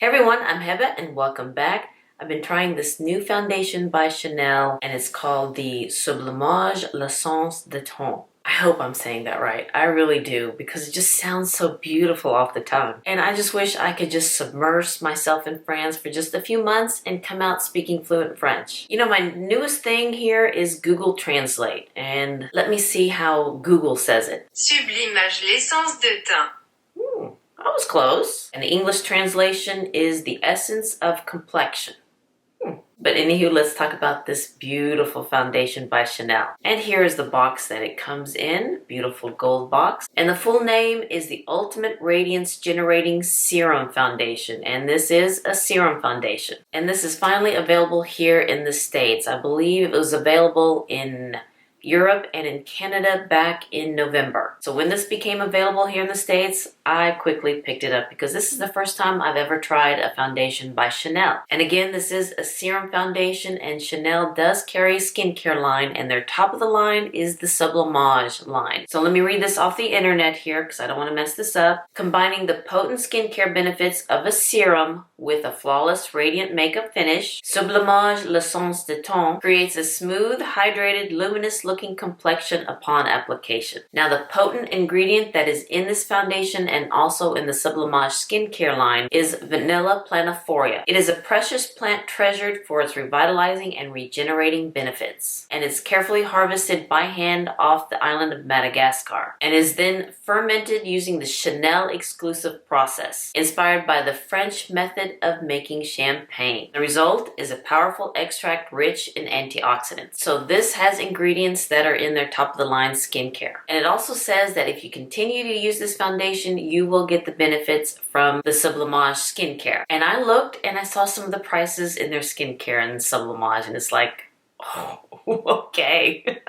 Hey everyone, I'm Heba and welcome back. I've been trying this new foundation by Chanel and it's called the Sublimage Foundation. I hope I'm saying that right. I really do because it just sounds so beautiful off the tongue. And I just wish I could just submerge myself in France for just a few months and come out speaking fluent French. You know, my newest thing here is Google Translate. And let me see how Google says it. Sublimage l'essence de teint. I was close. And the English translation is the essence of complexion. But anywho, let's talk about this beautiful foundation by Chanel. And here is the box that it comes in. Beautiful gold box. And the full name is the Ultimate Radiance Generating Serum Foundation. And this is a serum foundation. And this is finally available here in the States. I believe it was available in Europe and in Canada back in November. So when this became available here in the States, I quickly picked it up because this is the first time I've ever tried a foundation by Chanel. And again, this is a serum foundation and Chanel does carry a skincare line and their top of the line is the Sublimage line. So let me read this off the internet here because I don't want to mess this up. Combining the potent skincare benefits of a serum with a flawless radiant makeup finish, Sublimage l'essence de teint creates a smooth, hydrated, luminous looking complexion upon application. Now the potent ingredient that is in this foundation and also in the Sublimage skincare line is Vanilla planifolia. It is a precious plant treasured for its revitalizing and regenerating benefits. And it's carefully harvested by hand off the island of Madagascar and is then fermented using the Chanel exclusive process, inspired by the French method of making champagne. The result is a powerful extract rich in antioxidants. So this has ingredients that are in their top of the line skincare. And it also says that if you continue to use this foundation, you will get the benefits from the Sublimage skincare. And I looked and I saw some of the prices in their skincare and Sublimage and it's like, oh, okay.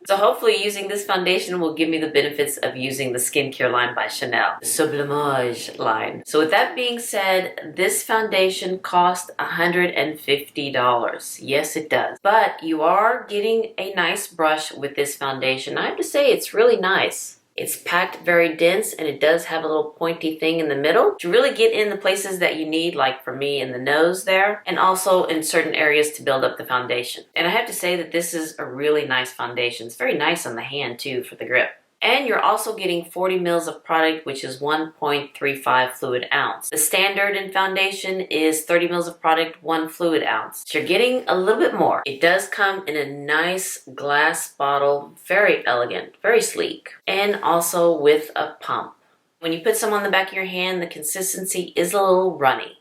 So hopefully using this foundation will give me the benefits of using the skincare line by Chanel, the Sublimage line. So with that being said, this foundation cost $150. Yes, it does. But you are getting a nice brush with this foundation. I have to say it's really nice. It's packed very dense and it does have a little pointy thing in the middle to really get in the places that you need, like for me in the nose there, and also in certain areas to build up the foundation. And I have to say that this is a really nice foundation. It's very nice on the hand too for the grip. And you're also getting 40 mils of product, which is 1.35 fluid ounce. The standard in foundation is 30 mils of product, 1 fluid ounce. So you're getting a little bit more. It does come in a nice glass bottle, very elegant, very sleek, and also with a pump. When you put some on the back of your hand, the consistency is a little runny.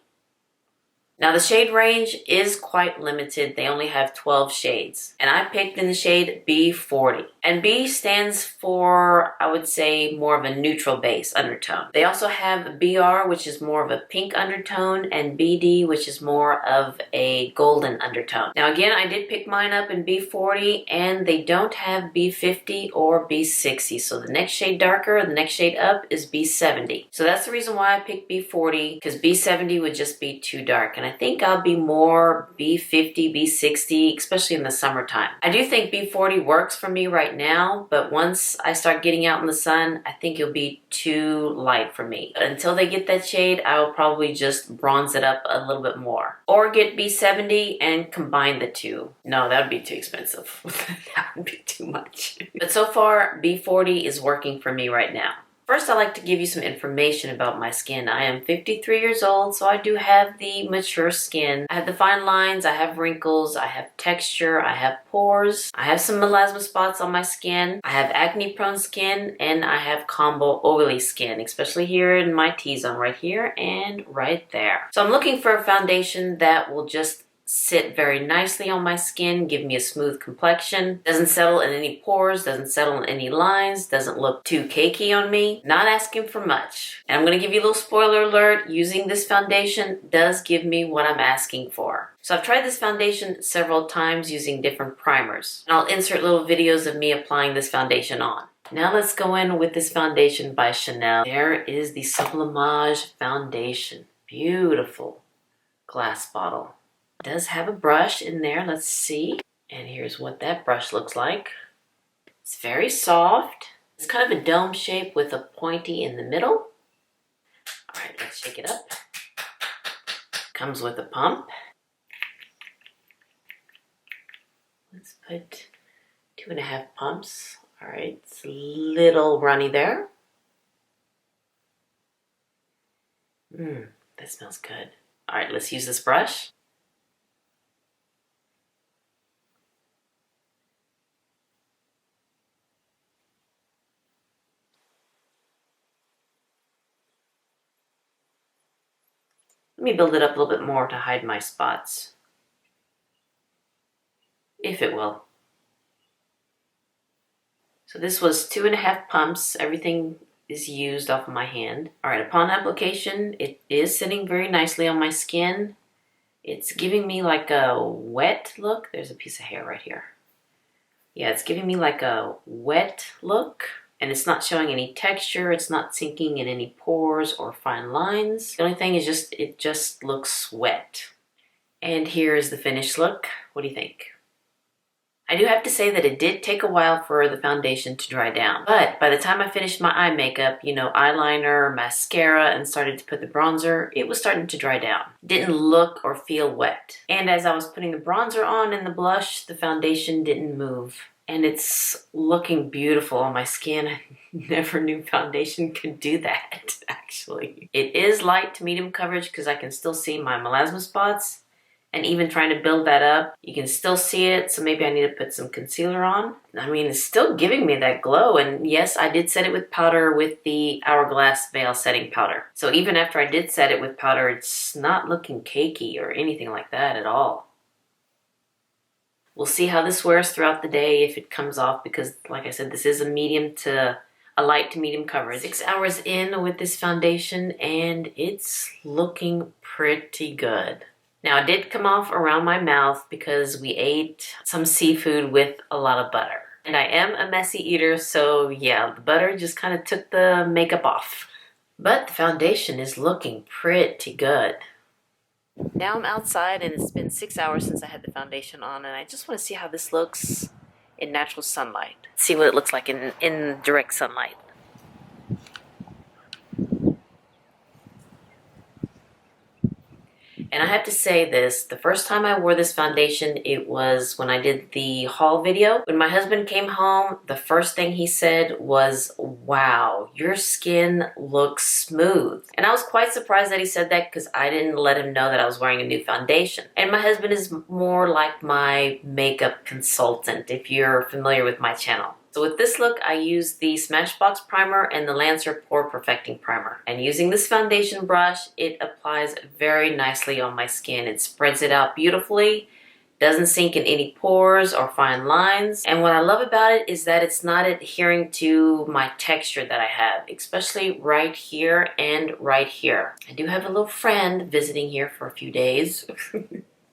Now the shade range is quite limited. They only have 12 shades. And I picked in the shade B40. And B stands for, I would say, more of a neutral base undertone. They also have BR, which is more of a pink undertone, and BD, which is more of a golden undertone. Now again, I did pick mine up in B40, and they don't have B50 or B60. So the next shade darker, the next shade up is B70. So that's the reason why I picked B40, because B70 would just be too dark. And I think I'll be more B50, B60, especially in the summertime. I do think B40 works for me right now, but once I start getting out in the sun, I think it'll be too light for me. But until they get that shade, I will probably just bronze it up a little bit more. Or get B70 and combine the two. No, that would be too expensive. That would be too much. But so far, B40 is working for me right now. First, I'd like to give you some information about my skin. I am 53 years old, so I do have the mature skin. I have the fine lines, I have wrinkles, I have texture, I have pores, I have some melasma spots on my skin, I have acne-prone skin, and I have combo oily skin, especially here in my T-zone right here and right there. So I'm looking for a foundation that will just sit very nicely on my skin, give me a smooth complexion, doesn't settle in any pores, doesn't settle in any lines, doesn't look too cakey on me. Not asking for much. And I'm going to give you a little spoiler alert, using this foundation does give me what I'm asking for. So I've tried this foundation several times using different primers. And I'll insert little videos of me applying this foundation on. Now let's go in with this foundation by Chanel. There is the Sublimage Foundation. Beautiful glass bottle. It does have a brush in there. Let's see. And here's what that brush looks like. It's very soft. It's kind of a dome shape with a pointy in the middle. All right, let's shake it up. Comes with a pump. Let's put 2.5 pumps. All right, it's a little runny there. That smells good. All right, let's use this brush. Let me build it up a little bit more to hide my spots, if it will. So this was 2.5 pumps. Everything is used off of my hand. All right, upon application, it is sitting very nicely on my skin. It's giving me like a wet look. There's a piece of hair right here. Yeah, it's giving me like a wet look, and it's not showing any texture. It's not sinking in any pores or fine lines. The only thing is it just looks wet. And here's the finished look. What do you think? I do have to say that it did take a while for the foundation to dry down. But by the time I finished my eye makeup, you know, eyeliner, mascara, and started to put the bronzer, it was starting to dry down. Didn't look or feel wet. And as I was putting the bronzer on and the blush, the foundation didn't move. And it's looking beautiful on my skin. I never knew foundation could do that, actually. It is light to medium coverage because I can still see my melasma spots. And even trying to build that up, you can still see it, so maybe I need to put some concealer on. I mean, it's still giving me that glow, and yes, I did set it with powder with the Hourglass Veil Setting Powder. So even after I did set it with powder, it's not looking cakey or anything like that at all. We'll see how this wears throughout the day if it comes off, because like I said, this is a light to medium coverage. 6 hours in with this foundation, and it's looking pretty good. Now, it did come off around my mouth because we ate some seafood with a lot of butter. And I am a messy eater, so yeah, the butter just kind of took the makeup off. But the foundation is looking pretty good. Now I'm outside, and it's been 6 hours since I had the foundation on, and I just want to see how this looks in natural sunlight. See what it looks like in direct sunlight. And I have to say this, the first time I wore this foundation, it was when I did the haul video. When my husband came home, the first thing he said was, "Wow, your skin looks smooth." And I was quite surprised that he said that because I didn't let him know that I was wearing a new foundation. And my husband is more like my makeup consultant, if you're familiar with my channel. So with this look, I used the Smashbox Primer and the Lancer Pore Perfecting Primer. And using this foundation brush, it applies very nicely on my skin. It spreads it out beautifully, doesn't sink in any pores or fine lines. And what I love about it is that it's not adhering to my texture that I have, especially right here and right here. I do have a little friend visiting here for a few days.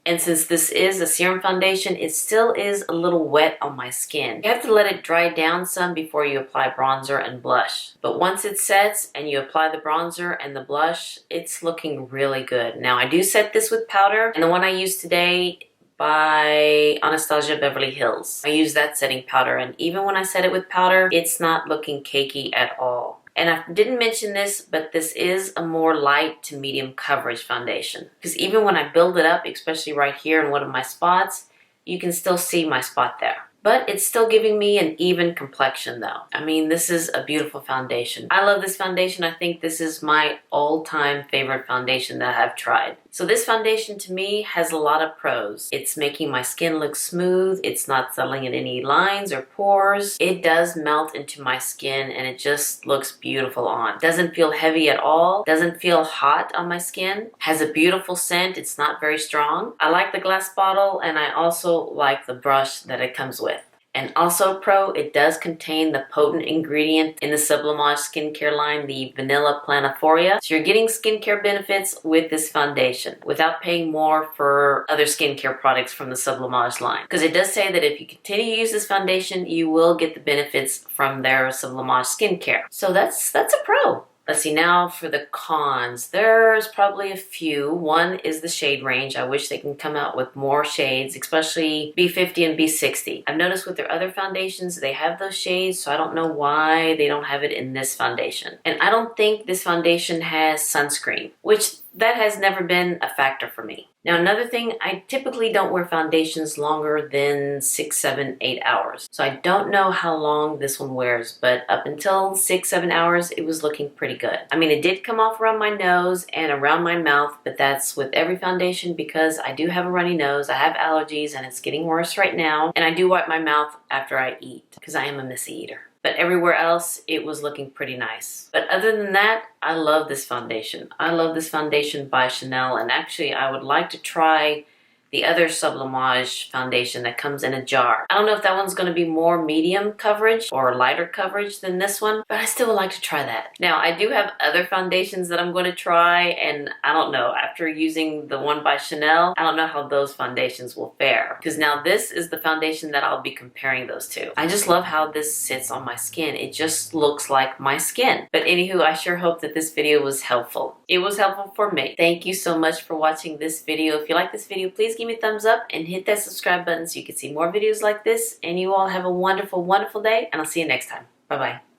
And since this is a serum foundation, it still is a little wet on my skin. You have to let it dry down some before you apply bronzer and blush. But once it sets and you apply the bronzer and the blush, it's looking really good. Now I do set this with powder, and the one I used today by Anastasia Beverly Hills. I use that setting powder, and even when I set it with powder, it's not looking cakey at all. And I didn't mention this, but this is a more light to medium coverage foundation. Because even when I build it up, especially right here in one of my spots, you can still see my spot there. But it's still giving me an even complexion though. I mean, this is a beautiful foundation. I love this foundation. I think this is my all-time favorite foundation that I've tried. So this foundation to me has a lot of pros. It's making my skin look smooth. It's not settling in any lines or pores. It does melt into my skin and it just looks beautiful on. Doesn't feel heavy at all. Doesn't feel hot on my skin. Has a beautiful scent. It's not very strong. I like the glass bottle, and I also like the brush that it comes with. And also pro, it does contain the potent ingredient in the Sublimage skincare line, the Vanilla Planifolia. So you're getting skincare benefits with this foundation without paying more for other skincare products from the Sublimage line. Because it does say that if you continue to use this foundation, you will get the benefits from their Sublimage skincare. So that's a pro. Let's see, now for the cons. There's probably a few. One is the shade range. I wish they can come out with more shades, especially B50 and B60. I've noticed with their other foundations, they have those shades, so I don't know why they don't have it in this foundation. And I don't think this foundation has sunscreen, which that has never been a factor for me. Now another thing, I typically don't wear foundations longer than 6, 7, 8 hours. So I don't know how long this one wears, but up until 6, 7 hours, it was looking pretty good. I mean, it did come off around my nose and around my mouth, but that's with every foundation because I do have a runny nose, I have allergies, and it's getting worse right now. And I do wipe my mouth after I eat because I am a messy eater. But everywhere else, it was looking pretty nice. But other than that, I love this foundation. I love this foundation by Chanel, and actually I would like to try the other Sublimage foundation that comes in a jar. I don't know if that one's going to be more medium coverage or lighter coverage than this one, but I still would like to try that. Now, I do have other foundations that I'm going to try, and I don't know, after using the one by Chanel, I don't know how those foundations will fare. Because now this is the foundation that I'll be comparing those to. I just love how this sits on my skin. It just looks like my skin. But anywho, I sure hope that this video was helpful. It was helpful for me. Thank you so much for watching this video. If you like this video, please give me a thumbs up and hit that subscribe button so you can see more videos like this. And you all have a wonderful, wonderful day, and I'll see you next time. Bye-bye.